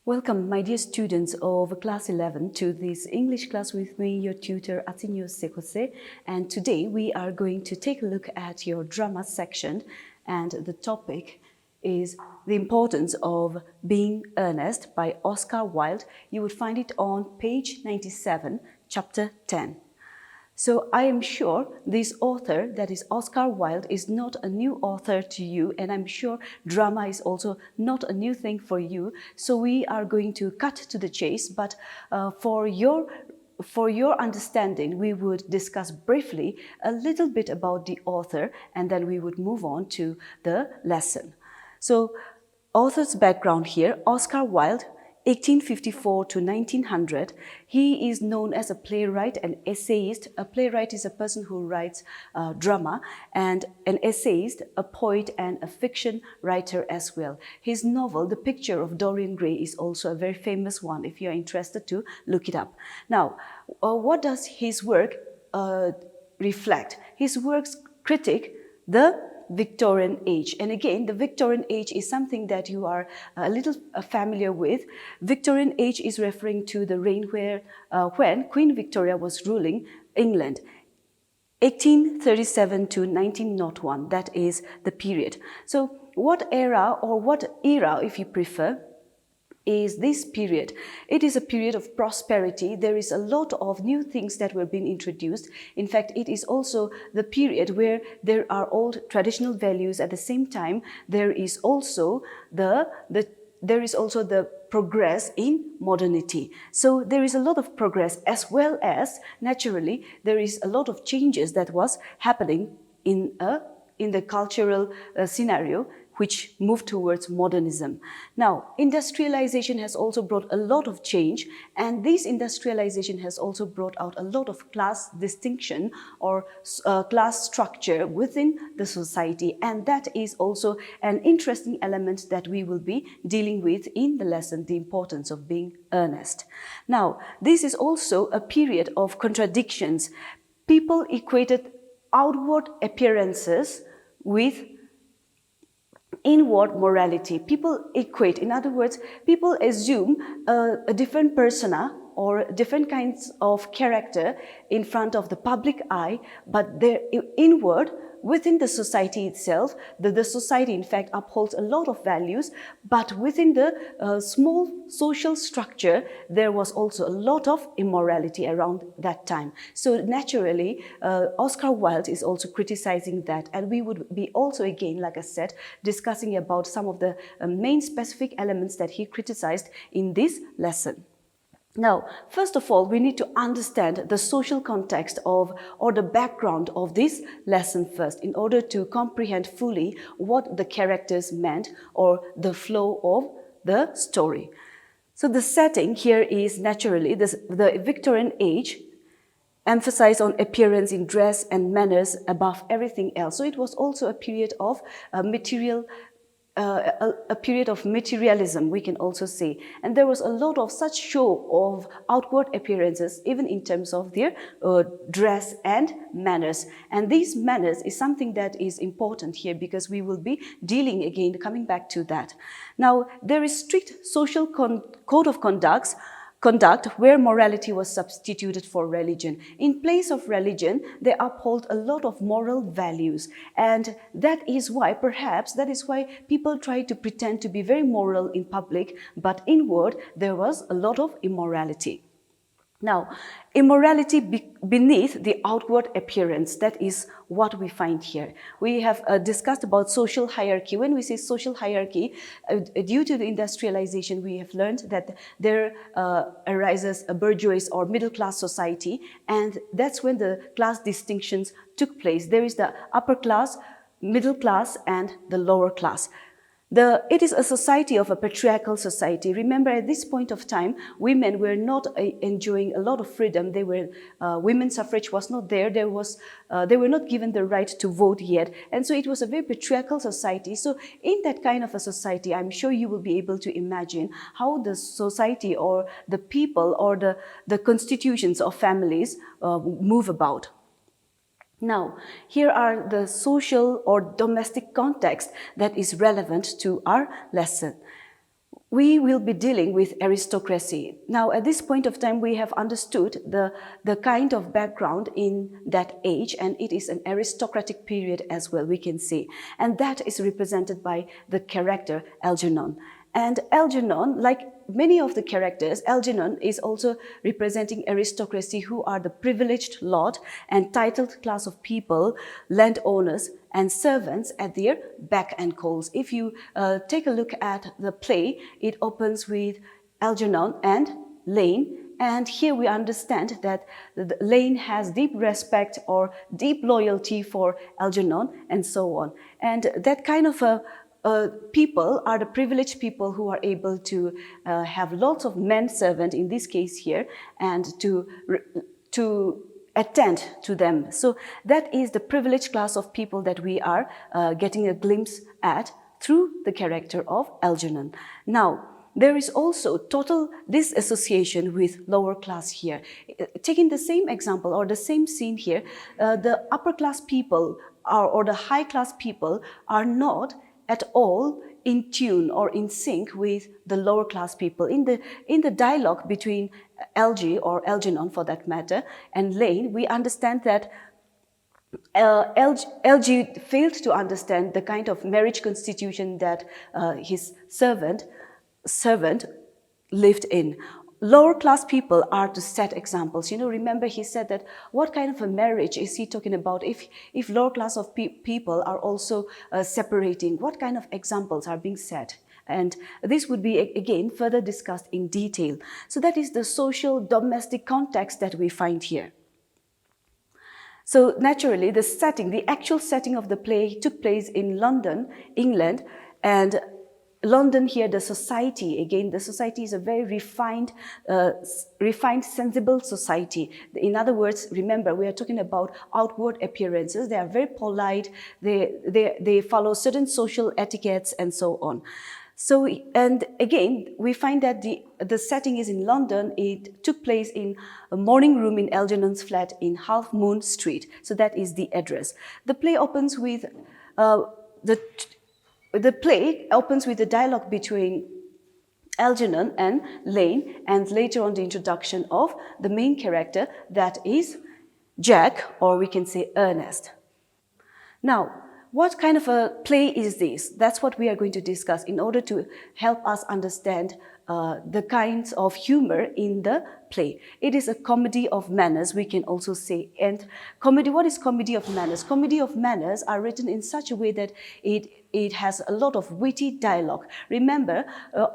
Welcome, my dear students of class 11 to this English class with me, your tutor Atinyo Sekose. And today we are going to take a look at your drama section, and the topic is The Importance of Being Ernest by Oscar Wilde. You would find it on page 97, chapter 10. So I am sure this author, that is Oscar Wilde, is not a new author to you, and I'm sure drama is also not a new thing for you. So we are going to cut to the chase, but for your understanding, we would discuss briefly a little bit about the author, and then we would move on to the lesson. So author's background here, Oscar Wilde, 1854 to 1900, he is known as a playwright and essayist. A playwright is a person who writes drama, and an essayist, a poet and a fiction writer as well. His novel, The Picture of Dorian Gray, is also a very famous one if you're interested to look it up. Now, what does his work reflect? His works critique the Victorian age. And again, the Victorian age is something that you are a little familiar with. Victorian age is referring to the reign when Queen Victoria was ruling England. 1837 to 1901, that is the period. So what era, or what era if you prefer, is this period? It is a period of prosperity. There is a lot of new things that were being introduced. In fact, it is also the period where there are old traditional values. At the same time, there is also the progress in modernity. So there is a lot of progress, as well as naturally there is a lot of changes that was happening in the cultural scenario, which moved towards modernism. Now, industrialization has also brought a lot of change, and this industrialization has also brought out a lot of class distinction or class structure within the society, and that is also an interesting element that we will be dealing with in the lesson, The Importance of Being Earnest. Now, this is also a period of contradictions. People equated outward appearances with inward morality. People equate, in other words, people assume a different persona or different kinds of character in front of the public eye, but their inward, within the society itself, the society in fact upholds a lot of values, but within the small social structure, there was also a lot of immorality around that time. So naturally, Oscar Wilde is also criticizing that, and we would be also again, like I said, discussing about some of the main specific elements that he criticized in this lesson. Now, first of all, we need to understand the social context of, or the background of this lesson first, in order to comprehend fully what the characters meant or the flow of the story. So the setting here is naturally the Victorian age, emphasized on appearance in dress and manners above everything else. So it was also a period of a period of materialism, we can also say. And there was a lot of such show of outward appearances, even in terms of their dress and manners. And these manners is something that is important here, because we will be dealing again, coming back to that. Now, there is strict social code of conduct where morality was substituted for religion. In place of religion, they uphold a lot of moral values. And that is why people try to pretend to be very moral in public, but inward, there was a lot of immorality. Now, immorality beneath the outward appearance, that is what we find here. We have discussed about social hierarchy. When we say social hierarchy, due to the industrialization, we have learned that there arises a bourgeois or middle-class society, and that's when the class distinctions took place. There is the upper class, middle class, and the lower class. It is a society of a patriarchal society. Remember, at this point of time, women were not enjoying a lot of freedom. Women's suffrage was not there. They were not given the right to vote yet. And so it was a very patriarchal society. So in that kind of a society, I'm sure you will be able to imagine how the society or the people or the constitutions of families move about. Now, here are the social or domestic context that is relevant to our lesson. we will be dealing with aristocracy. Now, at this point of time, we have understood the kind of background in that age, and it is an aristocratic period as well, we can say. And that is represented by the character Algernon. And Algernon, like many of the characters, Algernon is also representing aristocracy, who are the privileged lord and titled class of people, landowners and servants at their beck and calls. If you take a look at the play, it opens with Algernon and Lane. And here we understand that Lane has deep respect or deep loyalty for Algernon and so on. And that kind of people are the privileged people who are able to have lots of men servant in this case here, and to attend to them. So that is the privileged class of people that we are getting a glimpse at through the character of Algernon. Now, there is also total disassociation with lower class here. Taking the same example or the same scene here, the upper class people or the high class people are not at all in tune or in sync with the lower class people. In the dialogue between LG or Algernon for that matter and Lane, we understand that LG failed to understand the kind of marriage constitution that his servant lived in. Lower class people are to set examples. You know, remember he said that what kind of a marriage is he talking about if lower class of people are also separating? What kind of examples are being set? And this would be, again, further discussed in detail. So that is the social domestic context that we find here. So naturally, the actual setting of the play took place in London, England, and London here, the society, again, the society is a very refined, sensible society. In other words, remember, we are talking about outward appearances. They are very polite. They follow certain social etiquettes and so on. So, and again, we find that the setting is in London. It took place in a morning room in Algernon's flat in Half Moon Street. So that is the address. The play opens with the play opens with a dialogue between Algernon and Lane, and later on the introduction of the main character, that is Jack, or we can say Ernest. Now, what kind of a play is this? That's what we are going to discuss in order to help us understand the kinds of humor in the play. It is a comedy of manners, we can also say. And comedy, what is comedy of manners? Comedy of manners are written in such a way that it has a lot of witty dialogue. Remember,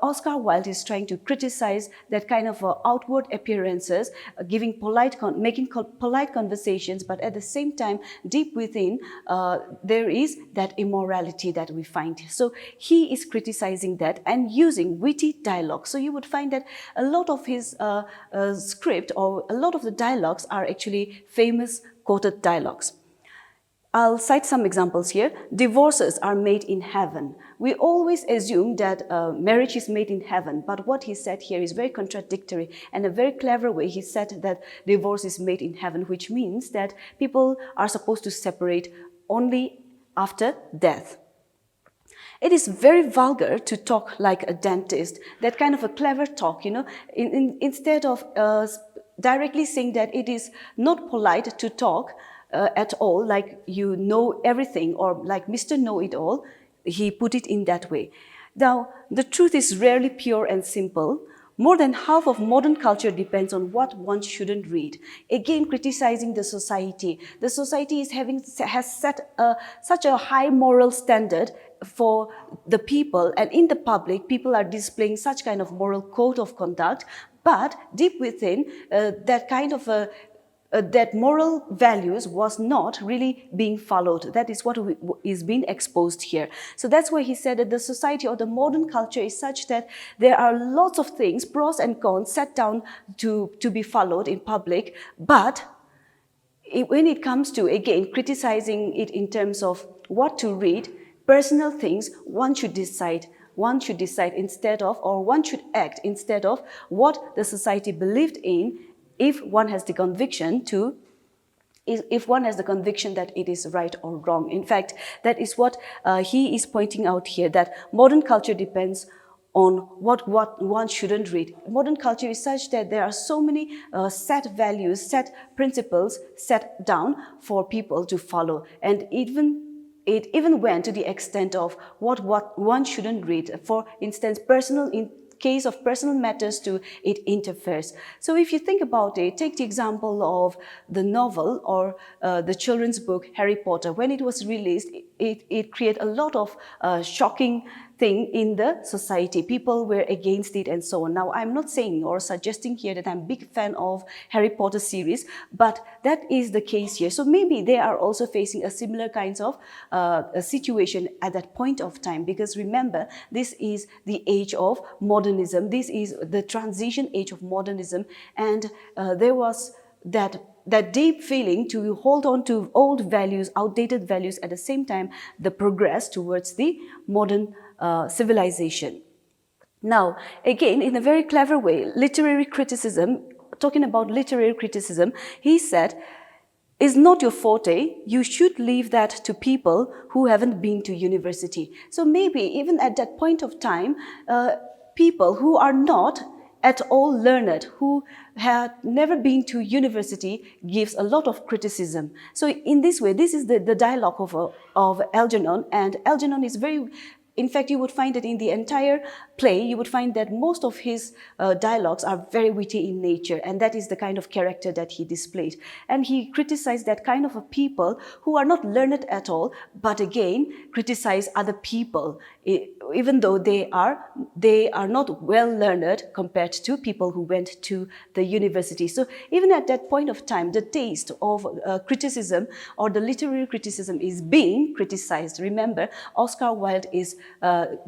Oscar Wilde is trying to criticize that kind of outward appearances, making polite conversations, but at the same time, deep within, there is that immorality that we find. So he is criticizing that and using witty dialogue. So you would find that a lot of his script or a lot of the dialogues are actually famous quoted dialogues. I'll cite some examples here. Divorces are made in heaven. We always assume that marriage is made in heaven, but what he said here is very contradictory, and a very clever way. He said that divorce is made in heaven, which means that people are supposed to separate only after death. It is very vulgar to talk like a dentist, that kind of a clever talk, you know, instead of directly saying that it is not polite to talk at all, like you know everything, or like Mr. Know-it-all, he put it in that way. Now, the truth is rarely pure and simple. More than half of modern culture depends on what one shouldn't read. Again, criticizing the society. The society has set such a high moral standard for the people, and in the public, people are displaying such kind of moral code of conduct, but deep within, that kind of that moral values was not really being followed. That is what is being exposed here. So that's why he said that the society or the modern culture is such that there are lots of things, pros and cons, set down to be followed in public, but when it comes to, again, criticizing it in terms of what to read, personal things, one should decide instead of, or one should act instead of what the society believed in, if one has the conviction that it is right or wrong. In fact, that is what he is pointing out here, that modern culture depends on what one shouldn't read. Modern culture is such that there are so many set values, set principles set down for people to follow, and it even went to the extent of what one shouldn't read. For instance, in case of personal matters too, it interferes. So if you think about it, take the example of the novel or the children's book Harry Potter. When it was released, it created a lot of shocking thing in the society. People were against it and so on. Now, I'm not saying or suggesting here that I'm a big fan of Harry Potter series, but that is the case here. So maybe they are also facing a similar kinds of a situation at that point of time, because remember, this is the age of modernism. This is the transition age of modernism, and there was that deep feeling to hold on to old values, outdated values, at the same time the progress towards the modern civilization. Now, again, in a very clever way, talking about literary criticism, he said, is not your forte. You should leave that to people who haven't been to university. So maybe even at that point of time, people who are not at all learned, who had never been to university, gives a lot of criticism. So in this way, this is the dialogue of Algernon, and Algernon is very, in fact, you would find that in the entire play, you would find that most of his dialogues are very witty in nature, and that is the kind of character that he displayed. And he criticized that kind of a people who are not learned at all, but again, criticize other people, even though they are not well learned compared to people who went to the university. So even at that point of time, the taste of criticism or the literary criticism is being criticized. Remember, Oscar Wilde is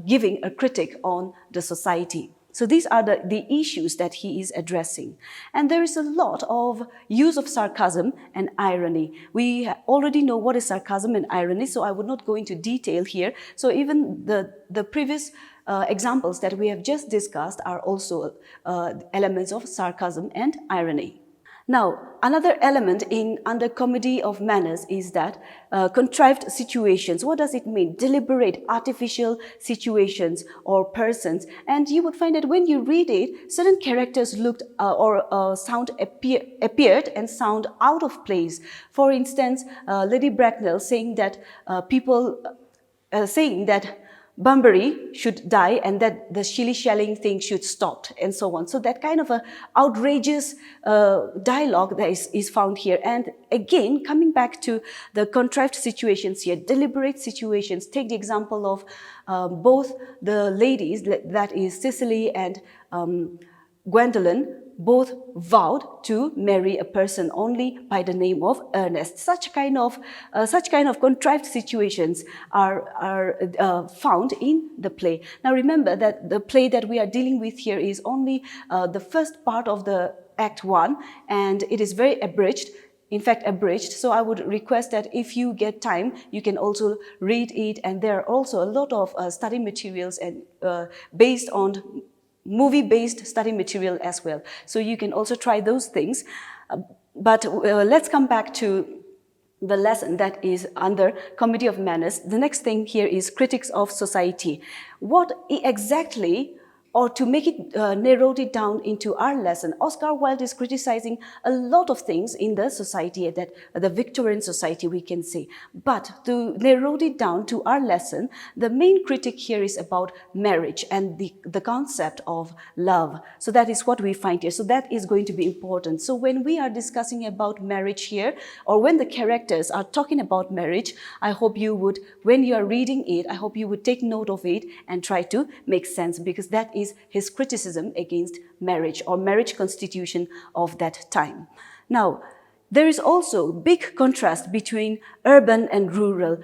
giving a critic on the society. So these are the issues that he is addressing. And there is a lot of use of sarcasm and irony. We already know what is sarcasm and irony, so I would not go into detail here. So even the previous examples that we have just discussed are also elements of sarcasm and irony. Now, another element under comedy of manners is that contrived situations. What does it mean? Deliberate, artificial situations or persons. And you would find that when you read it, certain characters looked appeared and sound out of place. For instance, Lady Bracknell saying that Bunbury should die and that the shilly-shallying thing should stop, and so on. So that kind of a outrageous dialogue that is found here. And again, coming back to the contrived situations here, deliberate situations. Take the example of both the ladies, that is Cicely and Gwendolen, both vowed to marry a person only by the name of Ernest. Such kind of contrived situations are found in the play. Now remember that the play that we are dealing with here is only the first part of the Act 1, and it is very abridged. In fact, abridged. So I would request that if you get time, you can also read it. And there are also a lot of study materials and based on movie-based study material as well. So you can also try those things. But let's come back to the lesson that is under comedy of manners. The next thing here is critics of society. What exactly, or to make it narrowed it down into our lesson, Oscar Wilde is criticizing a lot of things in the society, that the Victorian society, we can say. But to narrow it down to our lesson, the main critic here is about marriage and the concept of love. So that is what we find here. So that is going to be important. So when we are discussing about marriage here, or when the characters are talking about marriage, I hope you would, when you are reading it, I hope you would take note of it and try to make sense, because that is his criticism against marriage or marriage constitution of that time. Now, there is also big contrast between urban and rural.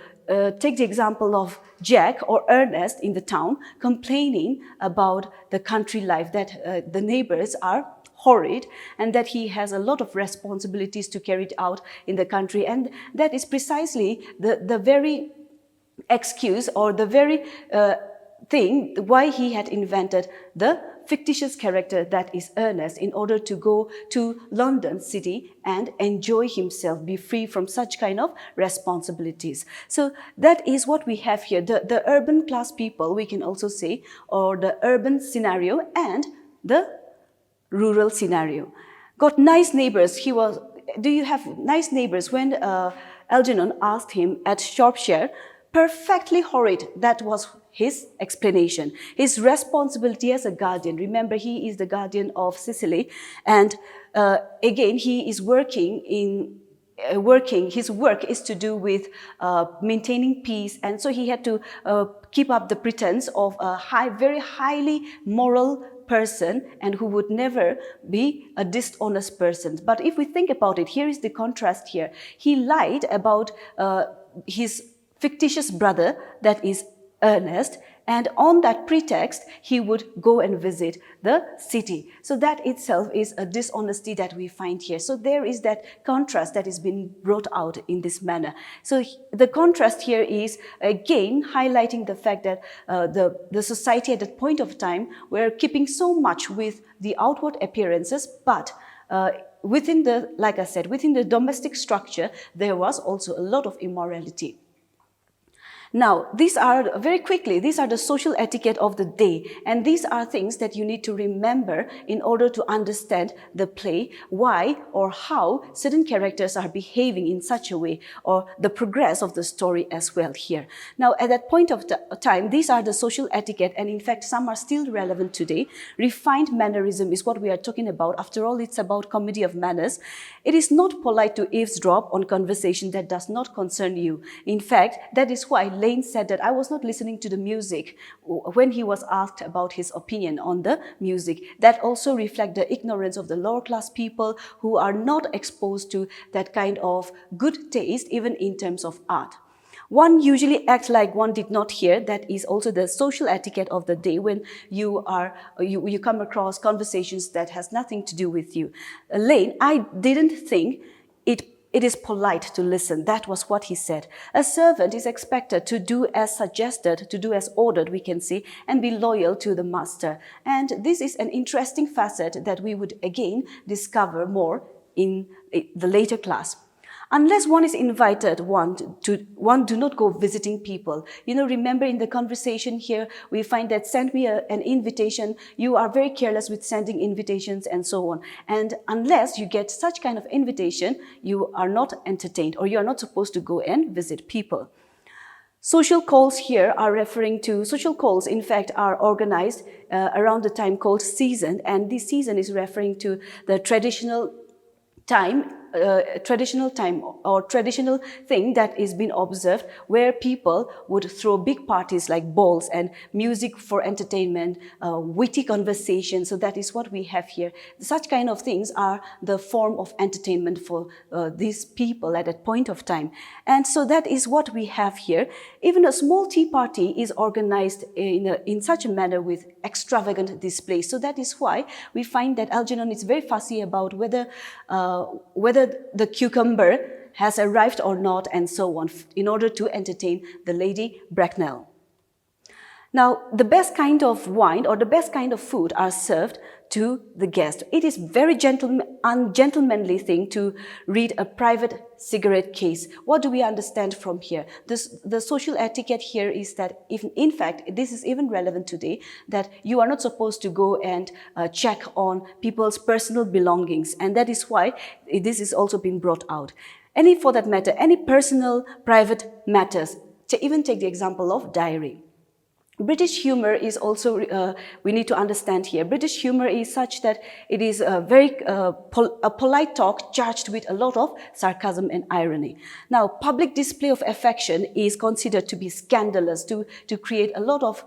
Take the example of Jack or Ernest in the town complaining about the country life, that the neighbors are horrid and that he has a lot of responsibilities to carry out in the country. And that is precisely the very excuse or the very thing why he had invented the fictitious character that is Ernest in order to go to London city and enjoy himself, be free from such kind of responsibilities. So that is what we have here. The urban class people, we can also say, or the urban scenario and the rural scenario. Got nice neighbors. Do you have nice neighbors? When Algernon asked him at Shropshire, perfectly horrid, that was his explanation. His responsibility as a guardian. Remember, he is the guardian of Sicily, and again, he is his work is to do with maintaining peace, and so he had to keep up the pretense of a very highly moral person and who would never be a dishonest person. But if we think about it, here is the contrast here. He lied about his fictitious brother, that is Ernest, and on that pretext, he would go and visit the city. So that itself is a dishonesty that we find here. So there is that contrast that is being brought out in this manner. So the contrast here is, again, highlighting the fact that the society at that point of time were keeping so much with the outward appearances, but within like I said, within the domestic structure, there was also a lot of immorality. Now, these are the social etiquette of the day, and these are things that you need to remember in order to understand the play, why or how certain characters are behaving in such a way, or the progress of the story as well here. Now, at that point of time, these are the social etiquette, and in fact, some are still relevant today. Refined mannerism is what we are talking about. After all, it's about comedy of manners. It is not polite to eavesdrop on conversation that does not concern you. In fact, that is why Lane said that I was not listening to the music when he was asked about his opinion on the music. That also reflects the ignorance of the lower class people who are not exposed to that kind of good taste, even in terms of art. One usually acts like one did not hear. That is also the social etiquette of the day when you come across conversations that has nothing to do with you. Lane, I didn't think it is polite to listen. That was what he said. A servant is expected to do as suggested, to do as ordered, we can say, and be loyal to the master. And this is an interesting facet that we would again discover more in the later class. Unless one is invited, one do not go visiting people. Remember in the conversation here, we find that send me an invitation. You are very careless with sending invitations and so on. And unless you get such kind of invitation, you are not entertained, or you are not supposed to go and visit people. Social calls here are referring to, social calls in fact are organized around the time called season, and this season is referring to the traditional time or traditional thing that is being observed, where people would throw big parties like balls and music for entertainment, witty conversation. So that is what we have here. Such kind of things are the form of entertainment for these people at that point of time. And so that is what we have here. Even a small tea party is organized in such a manner with extravagant displays. So that is why we find that Algernon is very fussy about whether the cucumber has arrived or not, and so on, in order to entertain the Lady Bracknell. Now, the best kind of wine or the best kind of food are served to the guest. It is very ungentlemanly thing to read a private cigarette case. What do we understand from here? The social etiquette here is that, in fact, this is even relevant today, that you are not supposed to go and check on people's personal belongings. And that is why this is also being brought out. For that matter, any personal, private matters. Even take the example of diary. British humor is also, we need to understand here, British humor is such that it is a polite talk charged with a lot of sarcasm and irony. Now, public display of affection is considered to be scandalous, to create a lot of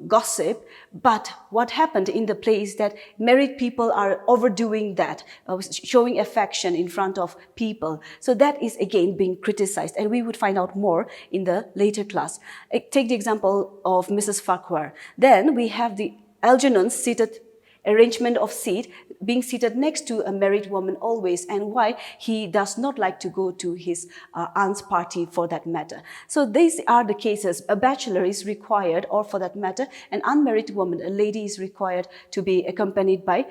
gossip, but what happened in the play is that married people are overdoing that, showing affection in front of people. So that is again being criticized, and we would find out more in the later class. Take the example of Mrs. Farquhar. Then we have the Algernon seated arrangement of seat, being seated next to a married woman always, and why he does not like to go to his aunt's party for that matter. So these are the cases. A bachelor is required, or for that matter, an unmarried woman, a lady, is required to be accompanied by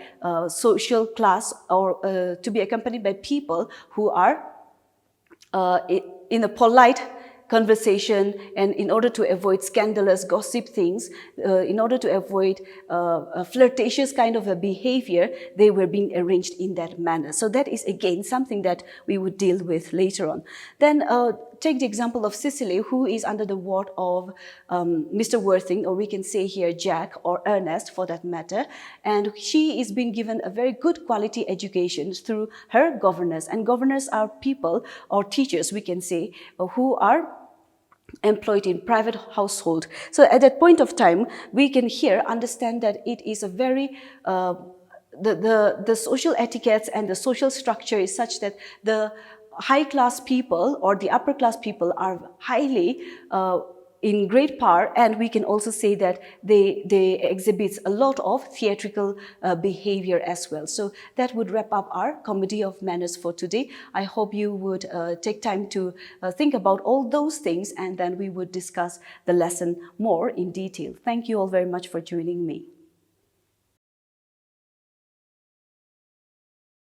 social class, or to be accompanied by people who are in a polite conversation, and in order to avoid scandalous gossip things, in order to avoid a flirtatious kind of a behavior, they were being arranged in that manner. So that is again something that we would deal with later on. Then take the example of Cicely, who is under the ward of Mr. Worthing, or we can say here Jack or Ernest for that matter, and she is being given a very good quality education through her governors, and governors are people or teachers, we can say, who are employed in private household. So at that point of time, we can here understand that it is a very the social etiquettes and the social structure is such that the high class people or the upper class people are highly in great power, and we can also say that they exhibit a lot of theatrical behavior as well. So that would wrap up our comedy of manners for today. I hope you would take time to think about all those things, and then we would discuss the lesson more in detail. Thank you all very much for joining me.